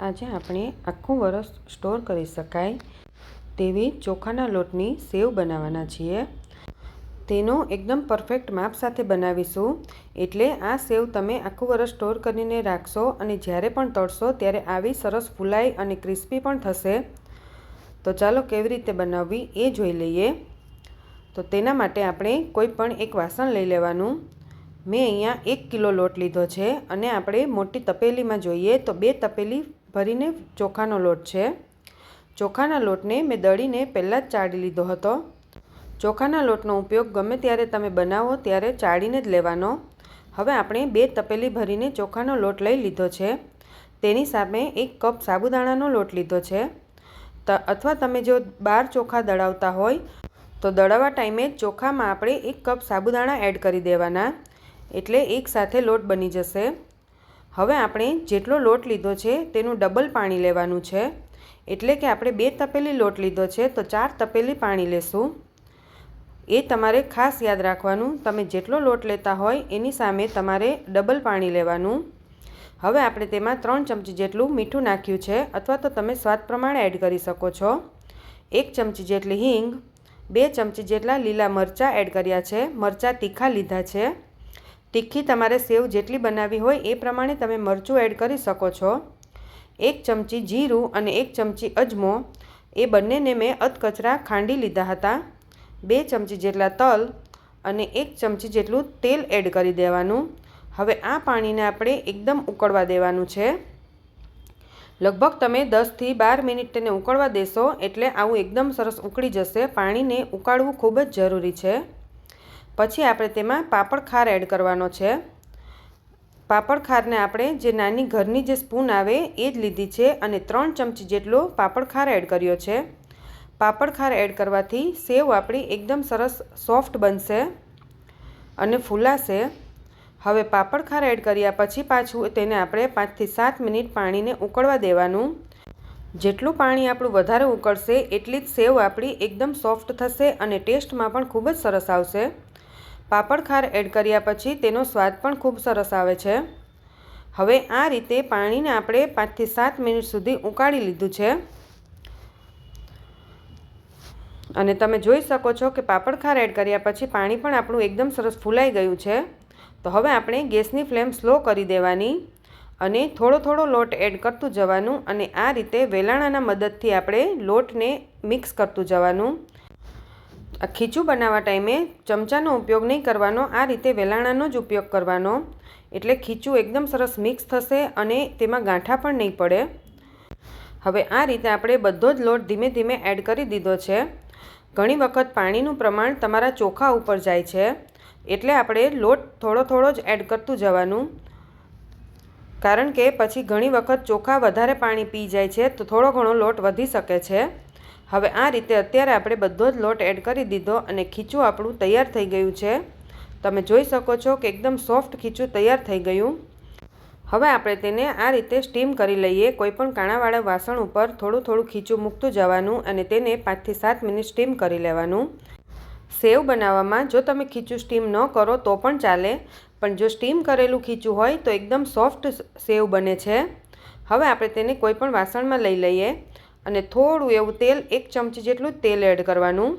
આજે આપણે આખું વરસ સ્ટોર કરી શકાય તેવી ચોખાના લોટની સેવ બનાવવાના છીએ। તેનો એકદમ પરફેક્ટ માપ સાથે બનાવીશું, એટલે આ સેવ તમે આખું વરસ સ્ટોર કરીને રાખશો અને જ્યારે પણ તળશો ત્યારે આવી સરસ ફૂલાઈ અને ક્રિસ્પી પણ થશે। તો ચાલો કેવી રીતે બનાવવી એ જોઈ લઈએ। તો તેના માટે આપણે કોઈ પણ એક વાસણ લઈ લેવાનું। મેં અહીંયા 1 કિલો લોટ લીધો છે અને આપણે મોટી તપેલીમાં જોઈએ તો 2 તપેલી ભરીને ચોખાનો લોટ છે। ચોખાના લોટને મેં દળીને પહેલાં જ ચાળી લીધો હતો। ચોખાના લોટનો ઉપયોગ ગમે ત્યારે તમે બનાવો ત્યારે ચાળીને જ લેવાનો। હવે આપણે 2 તપેલી ભરીને ચોખાનો લોટ લઈ લીધો છે। તેની સામે 1 કપ સાબુદાણાનો લોટ લીધો છે। અથવા તમે જો 12 ચોખા દળાવતા હોય તો દળાવવા ટાઈમે ચોખામાં આપણે 1 કપ સાબુદાણા એડ કરી દેવાના, એટલે એકસાથે લોટ બની જશે। હવે આપણે જેટલો લોટ લીધો છે તેનું ડબલ પાણી લેવાનું છે, એટલે કે આપણે 2 તપેલી લોટ લીધો છે તો 4 તપેલી પાણી લેશું। એ તમારે ખાસ યાદ રાખવાનું, તમે જેટલો લોટ લેતા હોય એની સામે તમારે ડબલ પાણી લેવાનું। હવે આપણે તેમાં 3 ચમચી જેટલું મીઠું નાખ્યું છે, અથવા તો તમે સ્વાદ પ્રમાણે એડ કરી શકો છો। 1 ચમચી જેટલી હિંગ, 2 ચમચી જેટલા લીલા મરચાં એડ કર્યા છે। મરચાં તીખા લીધા છે। તીખી તમારે સેવ જેટલી બનાવવી હોય એ પ્રમાણે તમે મરચું એડ કરી શકો છો। 1 ચમચી જીરું અને 1 ચમચી અજમો, એ બંનેને મેં અધકચરા ખાંડી લીધા હતા। 2 ચમચી જેટલા તલ અને 1 ચમચી જેટલું તેલ એડ કરી દેવાનું। હવે આ પાણીને આપણે એકદમ ઉકળવા દેવાનું છે। લગભગ તમે 10 થી 12 મિનિટ તેને ઉકળવા દેશો એટલે આવું એકદમ સરસ ઉકળી જશે। પાણીને ઉકાળવું ખૂબ જ જરૂરી છે। પછી આપણે તેમાં પાપડ ખાર એડ કરવાનો છે। પાપડ ખારને આપણે જે નાની ઘરની જે સ્પૂન આવે એ જ લીધી છે અને 3 ચમચી જેટલો પાપડ ખાર એડ કર્યો છે। પાપડ ખાર એડ કરવાથી સેવ આપણી એકદમ સરસ સોફ્ટ બનશે અને ફૂલાશે। હવે પાપડ ખાર એડ કર્યા પછી પાછું તેને આપણે 5 થી 7 મિનિટ પાણીને ઉકળવા દેવાનું। જેટલું પાણી આપણું વધારે ઉકળશે એટલી જ સેવ આપણી એકદમ સોફ્ટ થશે અને ટેસ્ટમાં પણ ખૂબ જ સરસ આવશે। પાપડ ખાર એડ કર્યા પછી તેનો સ્વાદ પણ ખૂબ સરસ આવે છે। હવે આ રીતે પાણીને આપણે 5 થી 7 મિનિટ સુધી ઉકાળી લીધું છે અને તમે જોઈ શકો છો કે પાપડ ખાર એડ કર્યા પછી પાણી પણ આપણું એકદમ સરસ ફૂલાઈ ગયું છે। તો હવે આપણે ગેસની ફ્લેમ સ્લો કરી દેવાની અને થોડો થોડો લોટ એડ કરતું જવાનું અને આ રીતે વેલણાના મદદથી આપણે લોટને મિક્સ કરતું જવાનું। આ ખીચું બનાવવા ટાઈમે ચમચાનો ઉપયોગ નહીં કરવાનો, આ રીતે વેલણાનો જ ઉપયોગ કરવાનો, એટલે ખીચું એકદમ સરસ મિક્સ થશે અને તેમાં ગાંઠા પણ નહીં પડે। હવે આ રીતે આપણે બધો જ લોટ ધીમે ધીમે એડ કરી દીધો છે। ઘણી વખત પાણીનું પ્રમાણ તમારા ચોખા ઉપર જાય છે, એટલે આપણે લોટ થોડો થોડો જ એડ કરતું જવાનું, કારણ કે પછી ઘણી વખત ચોખા વધારે પાણી પી જાય છે તો થોડો ઘણો લોટ વધી શકે છે। હવે આ રીતે અત્યારે આપણે બધો જ લોટ એડ કરી દીધો અને ખીચું આપણું તૈયાર થઈ ગયું છે। તમે જોઈ શકો છો કે એકદમ સોફ્ટ ખીચું તૈયાર થઈ ગયું। હવે આપણે તેને આ રીતે સ્ટીમ કરી લઈએ। કોઈપણ કાણાવાળા વાસણ ઉપર થોડું થોડું ખીચું મૂકતું જવાનું અને તેને 5 થી 7 મિનિટ સ્ટીમ કરી લેવાનું। સેવ બનાવવામાં જો તમે ખીચું સ્ટીમ ન કરો તો પણ ચાલે, પણ જો સ્ટીમ કરેલું ખીચું હોય તો એકદમ સોફ્ટ સેવ બને છે। હવે આપણે તેને કોઈપણ વાસણમાં લઈ લઈએ અને થોડું એવું તેલ, 1 ચમચી જેટલું તેલ એડ કરવાનું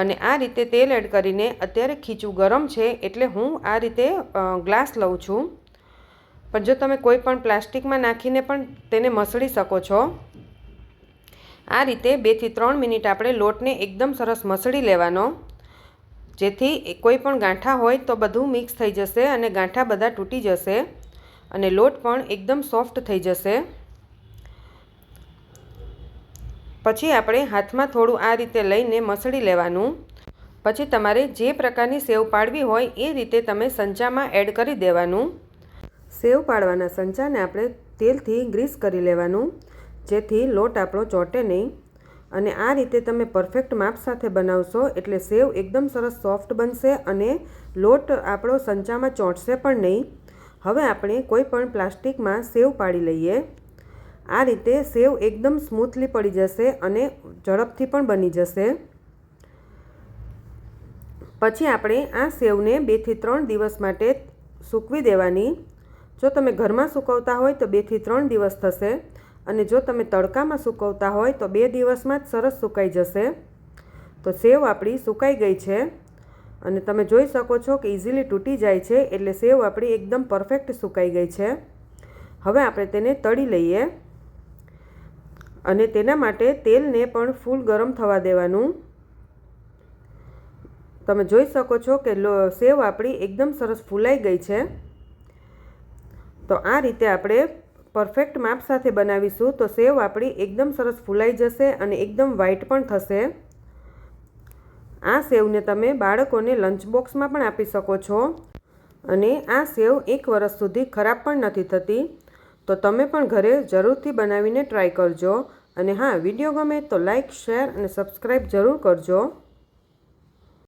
અને આ રીતે તેલ એડ કરીને અત્યારે ખીચું ગરમ છે એટલે હું આ રીતે ગ્લાસ લઉં છું, પણ જો તમે કોઈ પણ પ્લાસ્ટિકમાં નાખીને પણ તેને મસળી શકો છો। આ રીતે 2 થી 3 મિનિટ આપણે લોટને એકદમ સરસ મસળી લેવાનો, જેથી કોઈ પણ ગાંઠા હોય તો બધું મિક્સ થઈ જશે અને ગાંઠા બધા તૂટી જશે અને લોટ પણ એકદમ સોફ્ટ થઈ જશે। પછી આપણે હાથમાં થોડું આ રીતે લઈને મસળી લેવાનું। પછી તમારે જે પ્રકારની સેવ પાડવી હોય એ રીતે તમે સંચામાં એડ કરી દેવાનું। સેવ પાડવાના સંચાને આપણે તેલથી ગ્રીસ કરી લેવાનું, જેથી લોટ આપણો ચોંટે નહીં અને આ રીતે તમે પરફેક્ટ માપ સાથે બનાવશો એટલે સેવ એકદમ સરસ સોફ્ટ બનશે અને લોટ આપણો સંચામાં ચોંટશે પણ નહીં। હવે આપણે કોઈ પણ પ્લાસ્ટિકમાં સેવ પાડી લઈએ। આ રીતે સેવ એકદમ સ્મૂથલી પડી જશે અને ઝડપથી પણ બની જશે। પછી આપણે આ સેવને 2 થી 3 દિવસ માટે સૂકવી દેવાની। જો તમે ઘરમાં સૂકવતા હોય તો 2 થી 3 દિવસ થશે અને જો તમે તડકામાં સૂકવતા હોય તો 2 દિવસમાં જ સરસ સુકાઈ જશે. તો સેવ આપણી સુકાઈ ગઈ છે અને તમે જોઈ શકો છો કે ઇઝીલી તૂટી જાય છે, એટલે સેવ આપણી એકદમ પરફેક્ટ સુકાઈ ગઈ છે. હવે આપણે તેને તળી લઈએ અને તેના માટે તેલને પણ ફૂલ ગરમ થવા દેવાનું. તમે જોઈ શકો છો કે સેવ આપણી એકદમ સરસ ફૂલાઈ ગઈ છે. તો આ રીતે આપણે પરફેક્ટ માપ સાથે બનાવીશું તો સેવ આપણી એકદમ સરસ ફૂલાઈ જશે અને એકદમ વ્હાઈટ પણ થશે. આ સેવને તમે બાળકોને લંચ બોક્સમાં પણ આપી શકો છો અને આ સેવ 1 વર્ષ સુધી ખરાબ પણ નથી થતી. તો તમે પણ ઘરે જરૂરથી બનાવીને ટ્રાય કરજો. અને હા, વિડીયો ગમે તો લાઈક, શેર અને સબસ્ક્રાઈબ જરૂર કરજો.